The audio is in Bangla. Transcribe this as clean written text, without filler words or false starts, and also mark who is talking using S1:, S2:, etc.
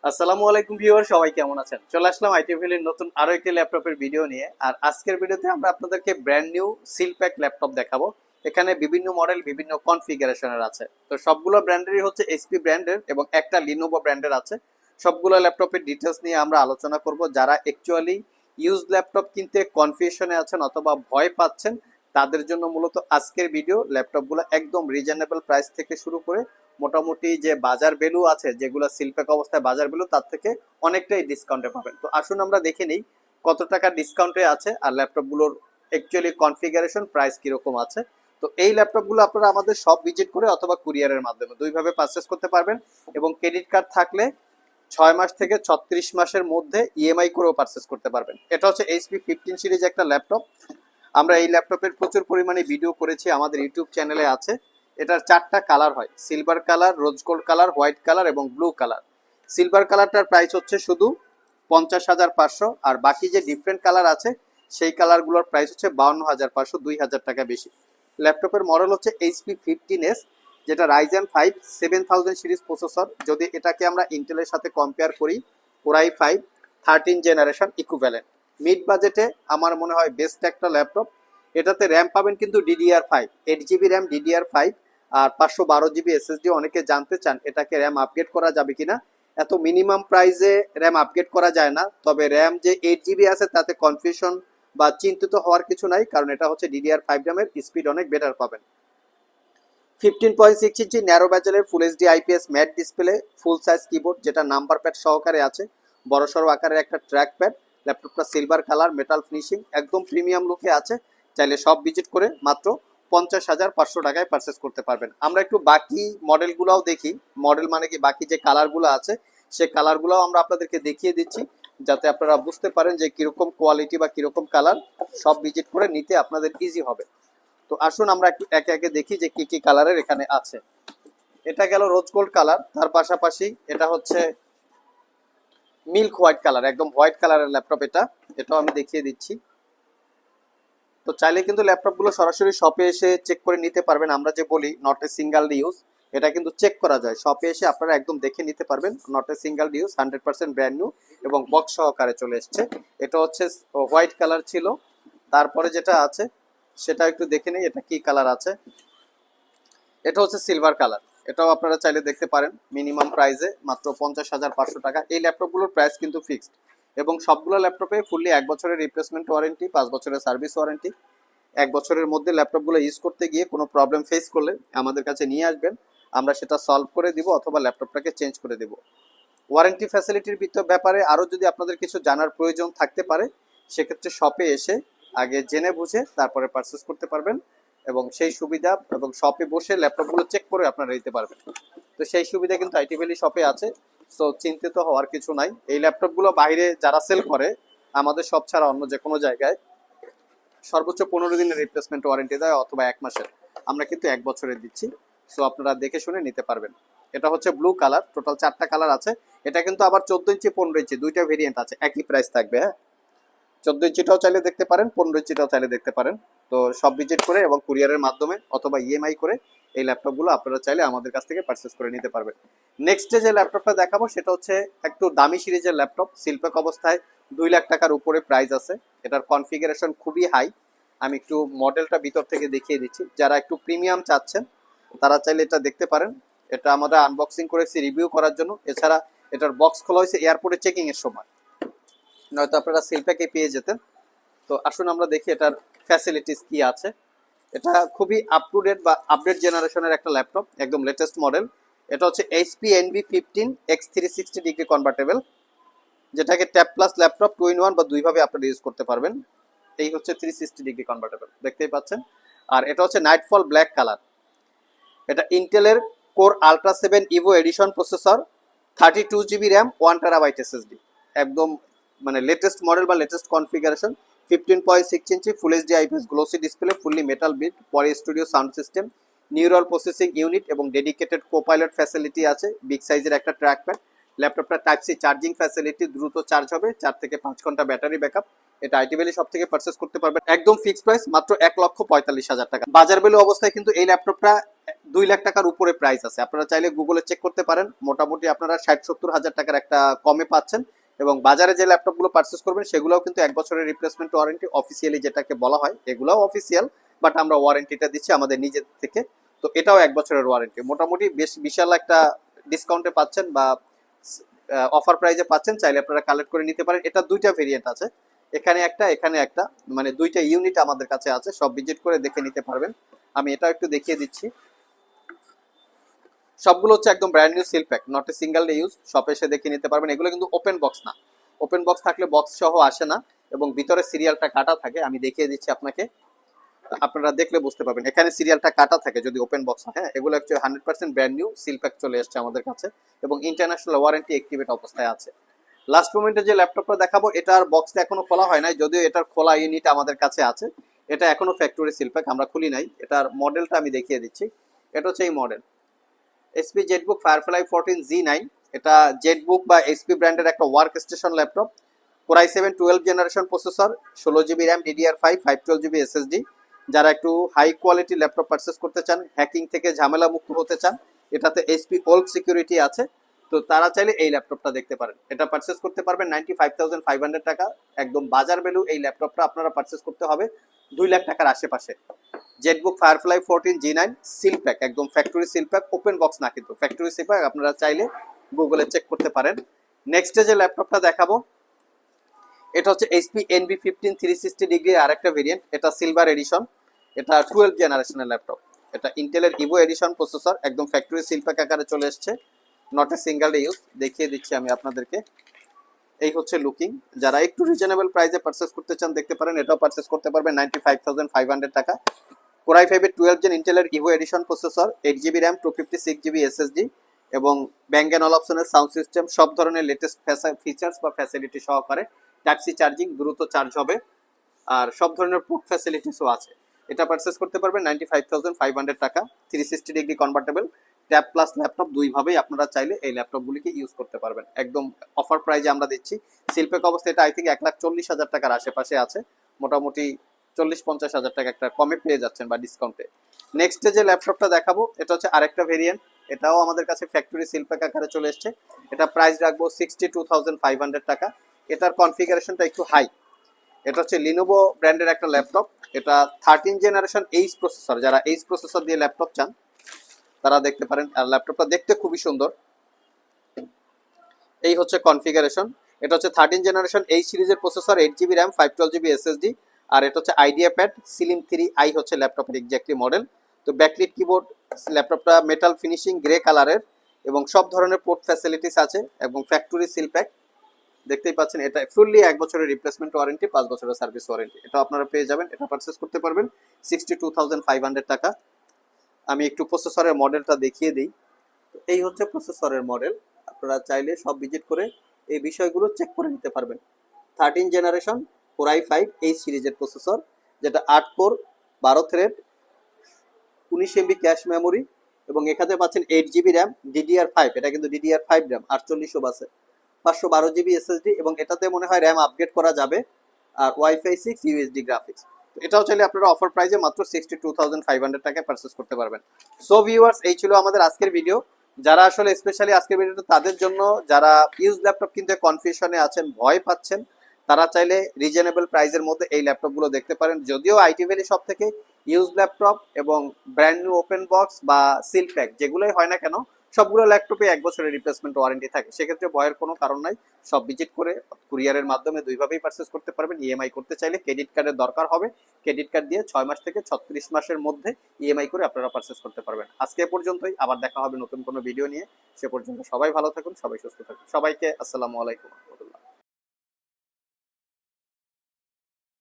S1: আসসালামু আলাইকুম ভিউয়ার, সবাই কেমন আছেন? চলে আসলাম আইটি ভ্যালির নতুন আরো একটি ল্যাপটপের ভিডিও নিয়ে। আর আজকের ভিডিওতে আমরা আপনাদেরকে ব্র্যান্ড নিউ সিলপ্যাক ল্যাপটপ দেখাবো। এখানে বিভিন্ন মডেল বিভিন্ন কনফিগারেশনের আছে। তো সবগুলো ব্র্যান্ডেরই হচ্ছে এইচপি ব্র্যান্ডের এবং একটা লিনোভো ব্র্যান্ডের আছে। সবগুলো ল্যাপটপের ডিটেলস নিয়ে আমরা আলোচনা করব। যারা অ্যাকচুয়ালি ইউজ ল্যাপটপ কিনতে কনফিউশনে আছেন অথবা ভয় পাচ্ছেন, তাদের জন্য মূলত আজকের ভিডিও। ল্যাপটপগুলো একদম রিজনেবল প্রাইস থেকে শুরু করে মোটামুটি যে বাজার ভ্যালু আছে, যেগুলো সিলপ্যাক অবস্থায় বাজার ভ্যালু, তার থেকে অনেকটাই ডিসকাউন্টে পাবেন। তো আসুন আমরা দেখে নিই কত টাকা ডিসকাউন্টে আছে আর ল্যাপটপগুলোর অ্যাকচুয়ালি কনফিগারেশন প্রাইস কিরকম আছে। তো এই ল্যাপটপগুলো আপনারা আমাদের সব ভিজিট করে অথবা কুরিয়ারের মাধ্যমে দুইভাবে পারচেস করতে পারবেন এবং ক্রেডিট কার্ড থাকলে 6 মাস থেকে 36 মাসের মধ্যে ইএমআই করেও পারচেস করতে পারবেন। এটা হচ্ছে এইচপি 15 সিরিজ একটা ল্যাপটপ। আমরা এই ল্যাপটপের প্রচুর পরিমাণে ভিডিও করেছি, আমাদের ইউটিউব চ্যানেলে আছে। এটার 4টা কালার হয়, silver colour, rose gold colour, white colour এবং ব্লু কালার। সিলভার কালারটার প্রাইস হচ্ছে শুধু 50,500, আর বাকি যে ডিফারেন্ট কালার আছে সেই কালারগুলোর প্রাইস হচ্ছে 52,500, 2,000 টাকা বেশি। ল্যাপটপের মডেল হচ্ছে এইচপি 15s, যেটা রাইজেন 5 7000 সিরিজ প্রসেসর। যদি এটাকে আমরা ইন্টেলের সাথে কম্পেয়ার করি, কোরাই 5 13 জেনারেশন ইকুইভ্যালেন্ট। মিড বাজেটে আমার মনে হয় বেস্ট একটা ল্যাপটপ। এটাতে র্যাম পাবেন কিন্তু DDR5, 8 GB র্যাম DDR5 আর 512 GB SSD। অনেকে জানতে চান এটাকে র্যাম আপগ্রেড করা যাবে কিনা। এত মিনিমাম প্রাইসে র্যাম আপগ্রেড করা যায় না, তবে র্যাম যে 8 GB আছে তাতে কনফিউশন বা চিন্তিত হওয়ার কিছু নাই, কারণ এটা হচ্ছে DDR5 র্যামের, স্পিড অনেক বেটার পাবেন। 15.6 ইঞ্চি ন্যারো ব্যাজেলের full HD IPS matte display, full size keyboard যেটা নাম্বার প্যাড সহকারে আছে, বড়সড় আকারের একটা ট্র্যাক প্যাড। ল্যাপটপটা সিলভার কালার, মেটাল ফিনিশিং, একদম প্রিমিয়াম লুকে আছে। চাইলে সব ভিজিট করে মাত্র 50,500 টাকায় পারচেস করতে পারবেন। আমরা একটু বাকি মডেলগুলোও দেখি। মডেল মানে কি, বাকি যে কালারগুলো আছে সেই কালারগুলোও আমরা আপনাদেরকে দেখিয়ে দিচ্ছি, যাতে আপনারা বুঝতে পারেন যে কিরকম কোয়ালিটি বা কিরকম কালার। সব ভিজিট করে নিতে আপনাদের ইজি হবে। তো আসুন আমরা একটু একে একে দেখি যে কি কি কালারের এখানে আছে। এটা গেল রোজ গোল্ড কালার, তার পাশাপাশি এটা হচ্ছে মিল্ক হোয়াইট কালার, একদম হোয়াইট কালারের ল্যাপটপ। এটাও আমি দেখিয়ে দিচ্ছি। তো চাইলে কিন্তু ল্যাপটপগুলো সরাসরি শপে এসে চেক করে নিতে পারবেন। আমরা যে বলি নট এ সিঙ্গেল ইউজ, এটা কিন্তু চেক করা যায়। শপে এসে আপনারা একদম দেখে নিতে পারবেন। Not a single use, 100% brand new এবং বক্স সহকারে চলে এসছে। এটা হচ্ছে হোয়াইট কালার ছিল। তারপরে যেটা আছে সেটা একটু দেখে নেই, এটা কি কালার আছে। এটা হচ্ছে সিলভার কালার। এটাও আপনারা চাইলে দেখতে পারেন। মিনিমাম প্রাইসে মাত্র 50,500 টাকা। এই ল্যাপটপগুলোর প্রাইস কিন্তু ফিক্সড এবং সবগুলো ল্যাপটপে ফুললি 1 বছরের রিপ্লেসমেন্ট ওয়ারেন্টি, 5 বছরের সার্ভিস ওয়ারেন্টি। 1 বছরের মধ্যে ল্যাপটপগুলো ইউজ করতে গিয়ে কোনো প্রবলেম ফেস করলে আমাদের কাছে নিয়ে আসবেন, আমরা সেটা সলভ করে দিব অথবা ল্যাপটপটাকে চেঞ্জ করে দেব। ওয়ারেন্টি ফ্যাসিলিটির ব্যাপারে আরও যদি আপনাদের কিছু জানার প্রয়োজন থাকতে পারে, সেক্ষেত্রে শপে এসে আগে জেনে বুঝে তারপরে পারচেস করতে পারবেন এবং সেই সুবিধা, এবং শপে বসে ল্যাপটপগুলো চেক করে আপনারা নিতে পারবেন। তো সেই সুবিধা কিন্তু আইটি ভ্যালি শপে আছে। সো চিন্তিত হওয়ার কিছু নাই। এই ল্যাপটপগুলো বাইরে যারা সেল করে, আমাদের শপ ছাড়া অন্য যে কোনো জায়গায় সর্বোচ্চ 15 দিনের রিপ্লেসমেন্ট ওয়ারেন্টি দেয় অথবা 1 মাসের। আমরা কিন্তু 1 বছরের দিচ্ছি। সো আপনারা দেখে শুনে নিতে পারবেন। এটা হচ্ছে ব্লু কালার, টোটাল 4টা কালার আছে। এটা কিন্তু আবার 14 ইঞ্চি 15 ইঞ্চি দুইটা ভেরিয়েন্ট আছে, একই প্রাইস থাকবে। হ্যাঁ, 14 ইঞ্চিটাও চাইলে দেখতে পারেন, 15 ইঞ্চিটাও চাইলে দেখতে পারেন। তো সব ভিজিট করে এবং কুরিয়ারের মাধ্যমে অথবা ইএমআই করে এই ল্যাপটপগুলো আপনারা চাইলে আমাদের কাছ থেকে পারচেস করে নিতে পারবেন। নেক্সট যে ল্যাপটপটা দেখাবো সেটা হচ্ছে একটু দামি সিরিজের ল্যাপটপ। সিলপ্যাক অবস্থায় 2 লাখ টাকার উপরে প্রাইস আছে। এটার কনফিগারেশন খুবই হাই। আমি একটু মডেলটা ভিতর থেকে দেখিয়ে দিচ্ছি। যারা একটু প্রিমিয়াম চাচ্ছেন তারা চাইলে এটা দেখতে পারেন। এটা আমরা আনবক্সিং করেছি রিভিউ করার জন্য। এছাড়া এটার বক্স খোলা হয়েছে এয়ারপোর্টে চেকিং এর সময়, নয়তো আপনারা সিলপ্যাকে পেয়ে যেতেন। তো আসুন আমরা দেখি এটার ফ্যাসিলিটিস কি আছে। এটা খুবই আপ টু ডেট বা আপডেট জেনারেশনের একটা ল্যাপটপ, একদম লেটেস্ট মডেল। এটা হচ্ছে HP NV15 X360 degree convertible, যেটাকে ট্যাব প্লাস ল্যাপটপ 2 in 1 বা দুইভাবে আপনারা ইউজ করতে পারবেন। এই হচ্ছে 360 ডিগ্রি কনভার্টেবল, দেখতেই পাচ্ছেন। আর এটা হচ্ছে নাইটফল ব্ল্যাক কালার। এটা ইন্টেলের core ultra 7 Evo edition processor, 32 GB RAM, 1 TB SSD। একদম মানে লেটেস্ট মডেল বা latest configuration. 15.6 inch full HD IPS glossy display, fully metal build, পরে studio sound system, neural processing unit এবং ডেডিকেটেড কোপাইলট ফ্যাসিলিটি আছে। বিগ সাইজের একটা ট্র্যাক প্যাড। ল্যাপটপটা টাইপ সি চার্জিং ফ্যাসিলিটি, দ্রুত চার্জ হবে, 4 থেকে 5 ঘন্টা ব্যাটারি ব্যাকআপ। এটা আইটি ভ্যালি সব থেকে পারচেস করতে পারবেন একদম ফিক্সড প্রাইস মাত্র 1,45,000 টাকা। বাজার ভ্যালু অবস্থায় কিন্তু এই ল্যাপটপটা 2 লাখ টাকার উপরে প্রাইস আছে। আপনারা চাইলে গুগলে চেক করতে পারেন, মোটামুটি আপনারা 60-70 হাজার টাকার একটা কমে পাচ্ছেন। এবং বাজারে যে ল্যাপটপগুলো পারচেস করবেন সেগুলোও কিন্তু 1 বছরের রিপ্লেসমেন্ট ওয়ারেন্টি অফিসিয়ালি যেটাকে বলা হয়, এগুলোও অফিসিয়াল, বাট আমরা ওয়ারেন্টিটা দিচ্ছি আমাদের নিজের থেকে। তো এটাও 1 বছরের ওয়ারেন্টি, মোটামুটি বেশ বিশাল একটা ডিসকাউন্টে পাচ্ছেন বা অফার প্রাইজে পাচ্ছেন। চাইলে আপনারা কালেক্ট করে নিতে পারেন। এটা দুইটা ভেরিয়েন্ট আছে, এখানে একটা এখানে একটা, মানে দুইটা ইউনিট আমাদের কাছে আছে, সব ভিজিট করে দেখে নিতে পারবেন। আমি এটা একটু দেখিয়ে দিচ্ছি। সবগুলো হচ্ছে একদম brand new seal pack, not a single day use. শপে এসে দেখে নিতে পারবেন। এগুলো কিন্তু ওপেন বক্স না, ওপেন বক্স থাকলে বক্স সহ আসে না এবং ভিতরে সিরিয়ালটা কাটা থাকে। আমি দেখিয়ে দিচ্ছি আপনাকে, আপনারা দেখলে বুঝতে পারবেন এখানে সিরিয়ালটা কাটা থাকে যদি ওপেন বক্স। হ্যাঁ, এগুলো actually 100% brand new seal pack চলে এসেছে আমাদের কাছে এবং ইন্টারন্যাশনাল ওয়ারেন্টি অ্যাক্টিভেট অবস্থায় আছে। লাস্ট মোমেন্টে যে ল্যাপটপটা দেখাবো এটার বক্সটা এখনো খোলা হয় নাই, যদিও এটার খোলা ইউনিট আমাদের কাছে আছে। এটা এখনো ফ্যাক্টরি সিল প্যাক, আমরা খুলি নাই। এটার মডেলটা আমি দেখিয়ে দিচ্ছি। এটা হচ্ছে এই model SP Jetbook Firefly 14Z9। এটা জেটবুক বা এসপি ব্র্যান্ডের একটা work station laptop. Core i7 12 generation processor, 16GB RAM, DDR5 512GB SSD। যারা একটু হাই কোয়ালিটি ল্যাপটপ পারচেস করতে চান, হ্যাকিং থেকে ঝামেলা মুক্ত হতে চান, এটাতে এসপি ওল্ড সিকিউরিটি আছে, তো তারা চাইলে এই ল্যাপটপটা দেখতে পারেন। এটা পারচেস করতে পারবেন 95,500 টাকা। একদম বাজার ভ্যালু এই ল্যাপটপটা আপনারা পারচেস করতে হবে 2 লাখ টাকার আশেপাশে। ZBook Firefly 14Z9 seal pack, একদম factory seal pack, open box না কিন্তু ফ্যাক্টরি সিল প্যাক। আপনারা চাইলে গুগলে চেক করতে পারেন। নেক্সট যে ল্যাপটপটা দেখাবো এটা হচ্ছে এইচপি NB15 360 ডিগ্রি আরেকটা ভেরিয়েন্ট। এটা সিলভার এডিশন, এটা 12 জেনারেশনের ল্যাপটপ। এটা ইন্টেলের ইভো এডিশন প্রসেসর, একদম ফ্যাক্টরি সিল প্যাক আকারে চলে এসেছে, not a single day use. দেখিয়ে দিচ্ছি আমি আপনাদেরকে। এই হচ্ছে লুকিং। যারা একটু রিজনেবল প্রাইসে পারচেস করতে চান দেখতে পারেন, এটাও পারচেস করতে পারবেন 95,500 টাকা। কোর i5 এর 12 জেন ইন্টেলের Evo edition processor, 8GB RAM, 256GB SSD এবং ব্যাং এন্ড অপশনের সাউন্ড সিস্টেম, সব ধরনের লেটেস্ট ফিচার্স বা ফ্যাসিলিটি সহকারে। টাইপ সি চার্জিং, দ্রুত চার্জ হবে, আর সব ধরনের পোর্ট ফ্যাসিলিটিসও আছে। এটা পারচেস করতে পারবেন 95,500 টাকা। 360 degree convertible tab plus laptop, দুইভাবেই আপনারা চাইলে এই ল্যাপটপগুলিকে ইউজ করতে পারবেন। একদম অফার প্রাইজে আমরা দিচ্ছি। সিলপ্যাক অবস্থা এটা আই থিঙ্ক 1,40,000 টাকার আশেপাশে আছে, মোটামুটি 40-50 হাজার টাকা একটা কমে পেয়ে যাচ্ছেন বা ডিসকাউন্টে। নেক্সট যে ল্যাপটপটা দেখাবো এটা হচ্ছে আরেকটা ভেরিয়েন্ট, এটাও আমাদের কাছে ফ্যাক্টরি সিলপ্যাক আকারে চলে এসছে। এটা প্রাইস রাখবো 62,500 টাকা। এটার কনফিগারেশনটা একটু হাই। এটা হচ্ছে লিনোভো ব্র্যান্ডের একটা ল্যাপটপ। এটা 13 জেনারেশন এইচ প্রসেসর, যারা এইচ প্রসেসর দিয়ে ল্যাপটপ চান তারা দেখতে পারেন। আর ল্যাপটপটা দেখতে খুবই সুন্দর। এই হচ্ছে কনফিগারেশন। এটা হচ্ছে 13 জেনারেশন এইচ সিরিজের processor, 8GB RAM, 512GB SSD। আর এটা হচ্ছে আইডিয়া প্যাড সিলিম 3i হচ্ছে ল্যাপটপের এক্স্যাক্টলি মডেল। তো ব্যাকলিট কিবোর্ড, ল্যাপটপটা মেটাল ফিনিশিং গ্রে কালারের এবং সব ধরনের পোর্ট ফ্যাসিলিটিস আছে এবং ফ্যাক্টরি সিল প্যাক। দেখতেই পাচ্ছেন এটা ফুললি 1 বছরের রিপ্লেসমেন্ট ওয়ারেন্টি, 5 বছরের সার্ভিস ওয়ারেন্টি। এটা আপনারা পেয়ে যাবেন। এটা পারচেস করতে পারবেন 62,500 টাকা। আমি একটু প্রসেসরের মডেলটা দেখিয়ে দিই। এই হচ্ছে প্রসেসরের মডেল, আপনারা চাইলে সব ভিজিট করে এই বিষয়গুলো চেক করে নিতে পারবেন। 13 জেনারেশন কোর i5 এই সিরিজের প্রসেসর, যেটা 8 core 12 thread 19 MB cache memory এবং এখানে পাচ্ছেন 8GB র্যাম, DDR5, এটা কিন্তু DDR5 র্যাম 48 বাসে, 512GB SSD এবং এটাতে মনে হয় র্যাম আপগ্রেড করা যাবে, আর ওয়াইফাই 6 ইউএসডি গ্রাফিক্স। এটাও চাইলে আপনারা অফার প্রাইসে মাত্র 62,500 টাকায় পারচেস করতে পারবেন। সো ভিউয়ার্স, এই ছিল আমাদের আজকের ভিডিও। যারা আসলে স্পেশালি আজকের ভিডিওটা তাদের জন্য, যারা ইউজ ল্যাপটপ কিনতে কনফিউশনে আছেন, ভয় পাচ্ছেন, তারা চাইলে রিজনেবল প্রাইসের মধ্যে এই ল্যাপটপগুলো দেখতে পারেন। যদিও আইটি ভ্যালি সব থেকে ইউজ ল্যাপটপ এবং ব্র্যান্ড নিউ ওপেন বক্স বা সিল প্যাক যেগুলোই হয় না কেন, সবগুলো ল্যাপটপে 1 বছরের রিপ্লেসমেন্ট ওয়ারেন্টি থাকে। সেক্ষেত্রে ভয়ের কোনো কারণ নাই। সব ভিজিট করে কুরিয়ারের মাধ্যমে দুইভাবেই পারচেস করতে পারবেন। ইএমআই করতে চাইলে ক্রেডিট কার্ডের দরকার হবে, ক্রেডিট কার্ড দিয়ে 6 মাস থেকে 36 মাসের মধ্যে ইএমআই করে আপনারা পারচেস করতে পারবেন। আজকে পর্যন্তই, আবার দেখা হবে নতুন কোনো ভিডিও নিয়ে। সে পর্যন্ত সবাই ভালো থাকুন, সবাই সুস্থ থাকুন। সবাইকে আসসালামু আলাইকুম।